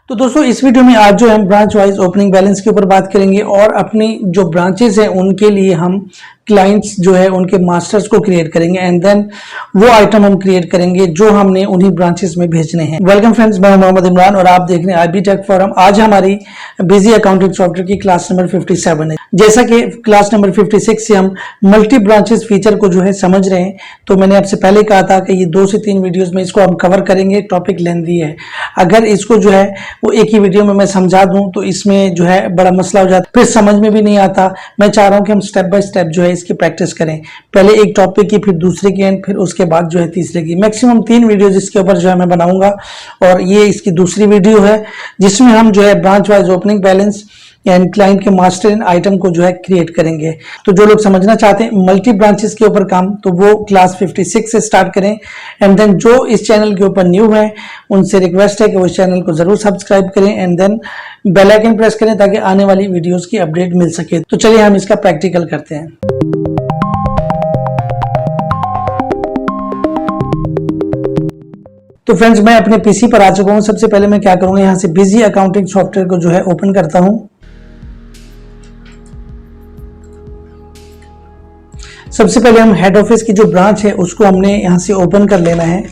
तो दोस्तों इस वीडियो में आज जो हम ब्रांच वाइज ओपनिंग बैलेंस के ऊपर बात करेंगे और अपनी जो ब्रांचेस हैं उनके लिए हम क्लाइंट्स जो है उनके मास्टर्स को क्रिएट करेंगे एंड देन वो आइटम हम क्रिएट करेंगे जो हमने उन्हीं ब्रांचेस में भेजने हैं। वेलकम फ्रेंड्स, मैं मोहम्मद इमरान और आप देख रहे हैं IB टेक फोरम। आज हमारी बिजी अकाउंटिंग सॉफ्टवेयर की क्लास नंबर 57 है। जैसा कि क्लास नंबर 56 से हम मल्टी ब्रांचेस फीचर को जो है समझ रहे हैं, तो मैंने आपसे पहले कहा था कि ये 2 से 3 वीडियोस में इसको हम कवर करेंगे। टॉपिक लेंथी है, अगर इसको जो है वो एक ही वीडियो में मैं समझा दूं तो इसमें जो है बड़ा मसला हो जाता है, फिर समझ में भी नहीं आता। मैं चाह रहा हूं कि हम स्टेप बाय स्टेप जो है इसकी प्रैक्टिस करें, पहले एक टॉपिक की, फिर दूसरे की एंड फिर उसके बाद जो है तीसरे की। मैक्सिमम 3 वीडियोज इसके ऊपर जो है मैं बनाऊंगा और ये इसकी दूसरी वीडियो है जिसमें हम जो है branch wise opening balance and client के मास्टर इन आइटम को जो है क्रिएट करेंगे। तो जो लोग समझना चाहते हैं मल्टी ब्रांचेस के ऊपर काम, तो वो क्लास 56 से स्टार्ट करें। एंड देन जो इस चैनल के ऊपर न्यू है उनसे रिक्वेस्ट है कि वो इस चैनल को जरूर सब्सक्राइब करें and then bell icon press करें ताकि आने वाली वीडियोस की अपडेट मिल सके। तो चलिए हम इसका प्रैक्टिकल करते हैं। तो फ्रेंड्स, मैं अपने पीसी पर आ चुका हूं। सबसे पहले मैं क्या करूंगा, यहां से बिजी अकाउंटिंग सॉफ्टवेयर को जो है ओपन करता हूं। सबसे पहले हम हेड ऑफिस की जो ब्रांच है उसको हमने यहां से ओपन कर लेना है।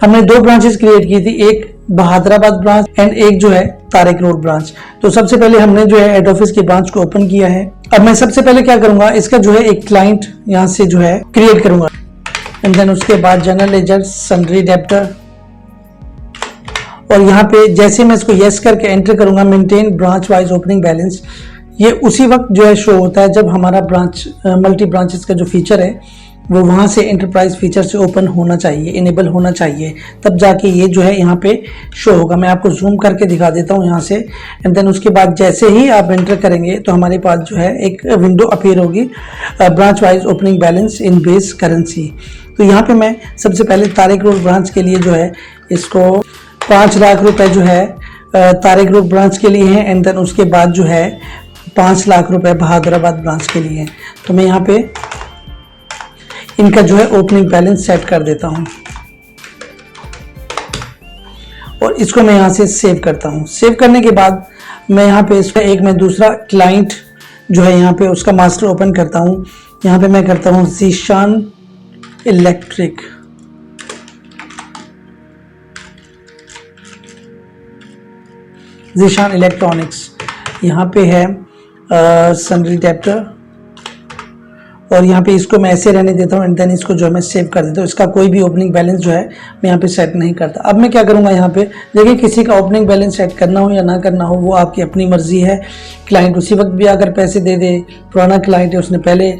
हमने 2 ब्रांचेस क्रिएट की थी, एक बहादुराबाद ब्रांच एंड एक जो है तारिक रोड ब्रांच। तो सबसे पहले हमने जो है हेड ऑफिस की ब्रांच को ओपन किया है। अब मैं सबसे पहले क्या करूंगा, इसका जो है एक क्लाइंट यहां से जो है क्रिएट करूंगा एंड देन उसके बाद जनरल लेजर, सन्ड्री डेब्टर, और यहाँ पे जैसे मैं इसको यस करके एंटर करूंगा maintain branch wise opening balance, ये उसी वक्त जो है शो होता है जब हमारा ब्रांच मल्टी ब्रांचेस का जो फीचर है वो वहां से एंटरप्राइज फीचर से ओपन होना चाहिए, इनेबल होना चाहिए, तब जाके ये जो है यहाँ पे शो होगा। मैं आपको जूम करके दिखा देता हूँ यहाँ से एंड देन उसके बाद जैसे ही आप एंटर करेंगे तो हमारे पास जो है एक विंडो अपीयर होगी, ब्रांच वाइज ओपनिंग बैलेंस इन बेस करेंसी। तो यहाँ पे मैं सबसे पहले तारिक रोड ब्रांच के लिए जो है इसको 5 लाख रुपए जो है तारिक रोड ब्रांच के लिए है एंड देन उसके बाद जो है 5 लाख रुपए बहादुराबाद ब्रांच के लिए। तो मैं यहाँ पे इनका जो है ओपनिंग बैलेंस सेट कर देता हूँ और इसको मैं यहाँ से सेव करता हूँ। सेव करने के बाद मैं यहाँ पे इसका मैं दूसरा क्लाइंट जो है यहाँ पे उसका मास्टर ओपन करता हूँ। यहाँ पे मैं करता हूँ ज़ीशान इलेक्ट्रिक, ज़ीशान इलेक्ट्रॉनिक्स। यहाँ पे है सन्ड्री डेब्टर और यहाँ पे इसको मैं ऐसे रहने देता हूँ एंड देन इसको जो है मैं सेव कर देता हूँ। इसका कोई भी ओपनिंग बैलेंस जो है मैं यहाँ पे सेट नहीं करता। अब मैं क्या करूँगा, यहाँ पे देखिए किसी का ओपनिंग बैलेंस सेट करना हो या ना करना हो वो आपकी अपनी मर्जी है। क्लाइंट उसी वक्त भी अगर पैसे दे दे, पुराना क्लाइंट है, उसने पहले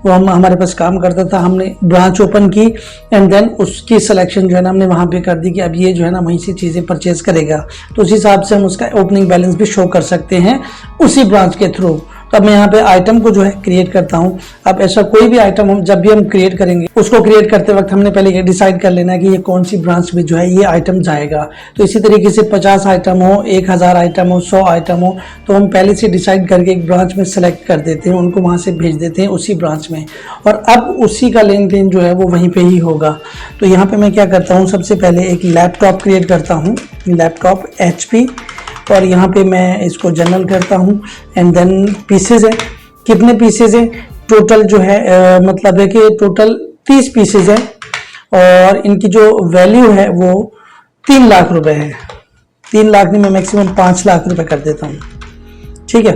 वो हमारे पास काम करता था, हमने ब्रांच ओपन की एंड देन उसकी सिलेक्शन जो है ना हमने वहाँ पे कर दी कि अब ये जो है ना वहीं से चीज़ें परचेज करेगा, तो उस हिसाब से हम उसका ओपनिंग बैलेंस भी शो कर सकते हैं उसी ब्रांच के थ्रू। तो अब मैं यहाँ पे आइटम को जो है क्रिएट करता हूँ। अब ऐसा कोई भी आइटम हम जब भी हम क्रिएट करेंगे उसको क्रिएट करते वक्त हमने पहले ये डिसाइड कर लेना है कि ये कौन सी ब्रांच में जो है ये आइटम जाएगा। तो इसी तरीके से 50 आइटम हो, 1000 आइटम हो, 100 आइटम हो, तो हम पहले से डिसाइड करके एक ब्रांच में सेलेक्ट कर देते हैं, उनको वहाँ से भेज देते हैं उसी ब्रांच में और अब उसी का लेन देन जो है वो वहीं पर ही होगा। तो यहाँ पर मैं क्या करता हूँ, सबसे पहले एक लैपटॉप क्रिएट करता हूँ, लैपटॉप HP, और यहाँ पे मैं इसको जनरल करता हूँ एंड देन पीसेज है, कितने पीसेज है टोटल जो है मतलब है कि टोटल 30 पीसेज है और इनकी जो वैल्यू है वो 3 लाख रुपए है। 3 लाख नहीं, मैं मैक्सिमम 5 लाख रुपए कर देता हूँ, ठीक है।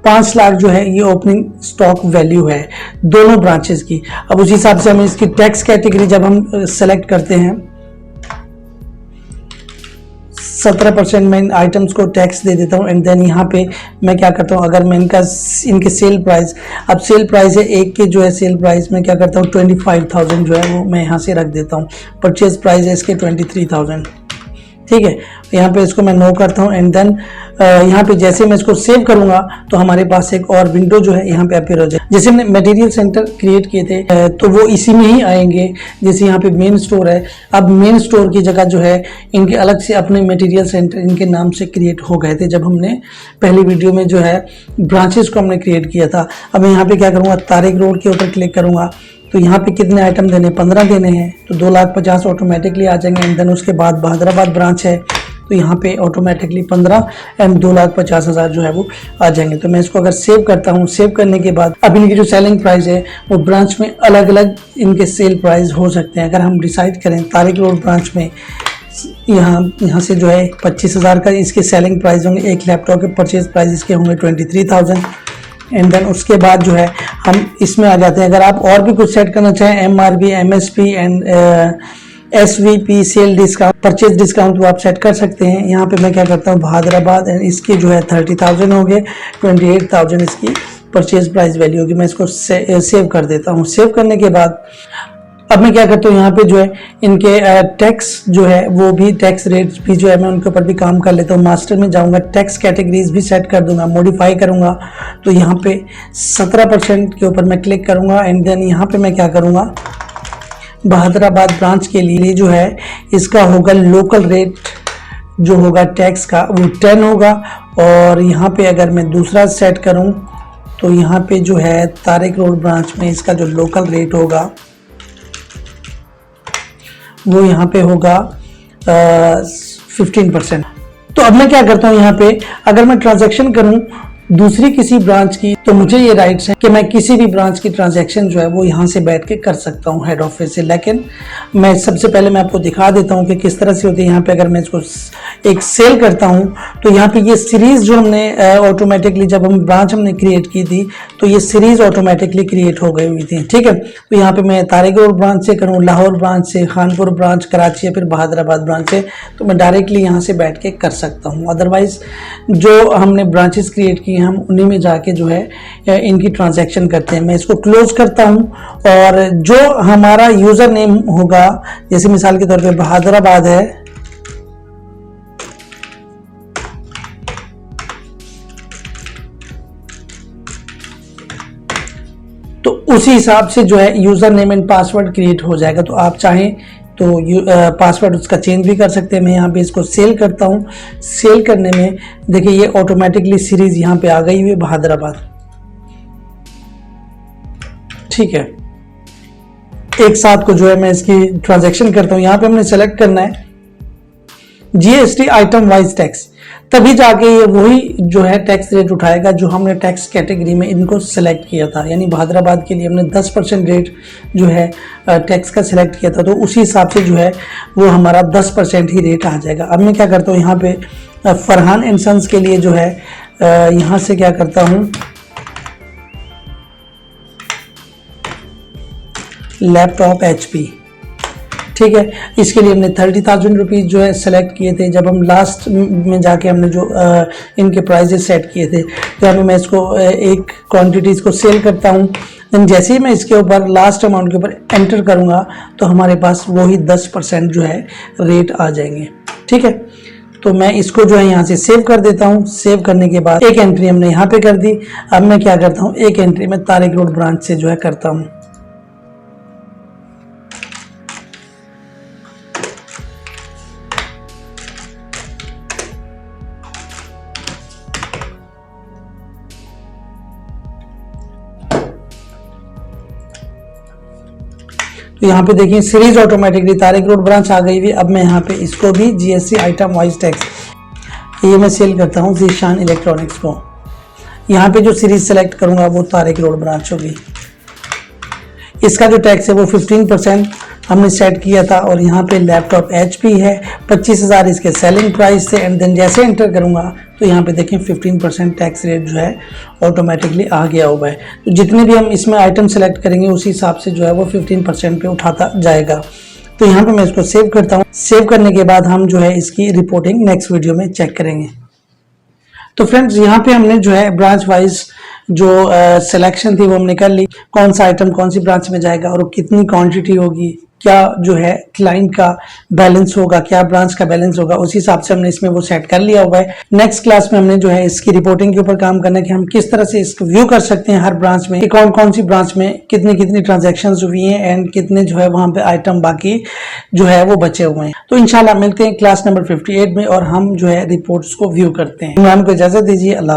5 लाख जो है ये ओपनिंग स्टॉक वैल्यू है दोनों ब्रांचेस की। अब उस हिसाब से हम इसकी टैक्स कैटेगरी जब हम सेलेक्ट करते हैं 17% मैं इन आइटम्स को टैक्स दे देता हूँ एंड देन यहाँ पे मैं क्या करता हूँ, अगर मैं इनके सेल प्राइस, अब सेल प्राइस है एक के जो है सेल प्राइस में क्या करता हूँ 25,000 जो है वो मैं यहाँ से रख देता हूँ। परचेज प्राइस है इसके 23,000, ठीक है। यहाँ पे इसको मैं नो करता हूँ एंड देन यहाँ पे जैसे मैं इसको सेव करूंगा तो हमारे पास एक और विंडो जो है यहाँ पे अपीयर हो जाए। जैसे हमने मटेरियल सेंटर क्रिएट किए थे तो वो इसी में ही आएंगे। जैसे यहाँ पे मेन स्टोर है, अब मेन स्टोर की जगह जो है इनके अलग से अपने मटेरियल सेंटर इनके नाम से क्रिएट हो गए थे जब हमने पहली वीडियो में जो है ब्रांचेस को हमने क्रिएट किया था। अब मैं यहाँ पे क्या करूँगा, तारिक रोड के ऊपर क्लिक करूँगा तो यहाँ पे कितने आइटम देने, 15 देने हैं, तो 2,50,000 ऑटोमेटिकली आ जाएंगे। एंड देन उसके बाद बहादुराबाद ब्रांच है, तो यहाँ पे ऑटोमेटिकली 15 एंड 2,50,000 जो है वो आ जाएंगे। तो मैं इसको अगर सेव करता हूँ, सेव करने के बाद अब इनकी जो सेलिंग प्राइस है वो ब्रांच में अलग अलग इनके सेल प्राइस हो सकते हैं। अगर हम डिसाइड करें तारिक रोड ब्रांच में यहाँ से जो है 25,000 का इसके सेलिंग प्राइस होंगे, एक लैपटॉप के परचेज प्राइस इसके होंगे 23,000। एंड देन उसके बाद जो है हम इसमें आ जाते हैं। अगर आप और भी कुछ सेट करना चाहें, MRP, MSP and SVP, sale discount, purchase discount, वो आप सेट कर सकते हैं। यहाँ पे मैं क्या करता हूँ, बहादुराबाद एंड इसके जो है 30,000 हो गए, 28,000 इसकी परचेज प्राइस वैल्यू होगी। मैं इसको सेव कर देता हूँ। सेव करने के बाद अब मैं क्या करता हूँ, यहाँ पे जो है इनके टैक्स जो है वो भी, टैक्स रेट भी जो है मैं उनके ऊपर भी काम कर लेता हूँ। मास्टर में जाऊँगा, टैक्स कैटेगरीज भी सेट कर दूंगा, मॉडिफाई करूँगा। तो यहाँ पे 17% के ऊपर मैं क्लिक करूँगा। एंड देन यहाँ पे मैं क्या करूँगा, बहादुराबाद ब्रांच के लिए जो है इसका होगा लोकल रेट जो होगा टैक्स का वो 10 होगा। और यहाँ पे अगर मैं दूसरा सेट करूँ तो यहाँ पे जो है तारिक रोड ब्रांच में इसका जो लोकल रेट होगा वो यहाँ पे होगा 15%। तो अब मैं क्या करता हूँ, यहाँ पे अगर मैं ट्रांजैक्शन करूँ दूसरी किसी ब्रांच की, तो मुझे ये राइट्स हैं कि मैं किसी भी ब्रांच की ट्रांजैक्शन जो है वो यहाँ से बैठ के कर सकता हूँ हेड ऑफिस से। लेकिन मैं सबसे पहले मैं आपको दिखा देता हूँ कि किस तरह से होती है। यहाँ पे अगर मैं इसको एक सेल करता हूँ तो यहाँ पे ये सीरीज जो हमने ऑटोमेटिकली जब हम ब्रांच हमने क्रिएट की थी तो ये सीरीज ऑटोमेटिकली क्रिएट हो गई हुई थी, ठीक है। तो यहाँ पे मैं तारिक रोड ब्रांच से करूँ, लाहौर ब्रांच से, खानपुर ब्रांच, कराची या फिर बहादुराबाद ब्रांच से, तो मैं डायरेक्टली यहाँ से बैठ के कर सकता हूँ। अदरवाइज जो हमने ब्रांचेस क्रिएट की हम उन्हीं में जाके जो है इनकी ट्रांजैक्शन करते हैं। मैं इसको क्लोज करता हूं और जो हमारा यूजर नेम होगा, जैसे मिसाल के तौर पे बहादुराबाद है, तो उसी हिसाब से जो है user name and password create हो जाएगा। तो आप चाहें तो पासवर्ड उसका चेंज भी कर सकते हैं। मैं यहाँ पे इसको सेल करता हूँ। सेल करने में देखिए ये ऑटोमेटिकली सीरीज यहाँ पे आ गई हुई है बहादुराबाद, ठीक है। एक साथ को जो है मैं इसकी ट्रांजैक्शन करता हूँ। यहाँ पे हमने सेलेक्ट करना है GST आइटम वाइज टैक्स, तभी जाके ये वही जो है टैक्स रेट उठाएगा जो हमने टैक्स कैटेगरी में इनको सेलेक्ट किया था। यानी बहादुराबाद के लिए हमने 10% रेट जो है टैक्स का सिलेक्ट किया था, तो उसी हिसाब से जो है वो हमारा 10% ही रेट आ जाएगा। अब मैं क्या करता हूँ, यहाँ पे फरहान एंड सन्स के लिए जो है यहाँ से क्या करता हूँ, लैपटॉप HP, ठीक है। इसके लिए हमने 30,000 रुपीज़ जो है सेलेक्ट किए थे जब हम लास्ट में जाके हमने जो इनके प्राइजेस सेट किए थे। तो अभी मैं इसको एक क्वांटिटी इसको सेल करता हूँ। देन जैसे ही मैं इसके ऊपर लास्ट अमाउंट के ऊपर एंटर करूँगा तो हमारे पास वही 10% जो है रेट आ जाएंगे, ठीक है। तो मैं इसको जो है यहाँ से सेव कर देता हूँ। सेव करने के बाद एक एंट्री हमने यहाँ पे कर दी। अब मैं क्या करता हूँ, एक एंट्री मैं तारिक रोड ब्रांच से जो है करता हूँ। तो यहाँ पे देखिए series automatically Tariq road branch आ गई हुई। अब मैं यहाँ पे इसको भी GST आइटम वाइज टैक्स ये मैं सेल करता हूँ ज़ीशान इलेक्ट्रॉनिक्स को। यहाँ पे जो सीरीज सेलेक्ट करूँगा वो तारिक रोड ब्रांच होगी। इसका जो टैक्स है वो 15% हमने सेट किया था। और यहाँ पे लैपटॉप HP है, 25,000 इसके सेलिंग प्राइस थे। एंड देन जैसे एंटर करूँगा तो यहाँ पे देखें 15% टैक्स रेट जो है ऑटोमेटिकली आ गया हुआ है। तो जितने भी हम इसमें आइटम सेलेक्ट करेंगे उसी हिसाब से जो है वो 15% पे उठाता जाएगा। तो यहाँ पे मैं इसको सेव करता हूँ। सेव करने के बाद हम जो है इसकी रिपोर्टिंग नेक्स्ट वीडियो में चेक करेंगे। तो फ्रेंड्स यहाँ पे हमने जो है ब्रांच वाइज जो सिलेक्शन थी वो हमने कर ली, कौन सा आइटम कौन सी ब्रांच में जाएगा और कितनी क्वांटिटी होगी, क्या जो है क्लाइंट का बैलेंस होगा, क्या ब्रांच का बैलेंस होगा, उसी हिसाब से हमने इसमें वो सेट कर लिया हुआ है। नेक्स्ट क्लास में हमने जो है इसकी रिपोर्टिंग के ऊपर काम करना है कि हम किस तरह से इसको व्यू कर सकते हैं हर ब्रांच में, कौन कौन सी ब्रांच में कितनी कितनी ट्रांजैक्शंस हुई हैं एंड कितने जो है वहां पे आइटम बाकी जो है वो बचे हुए हैं। तो इंशाल्लाह मिलते हैं क्लास नंबर 58 में और हम जो है रिपोर्ट्स को व्यू करते हैं। इमरान को इजाजत दीजिए। अल्लाह।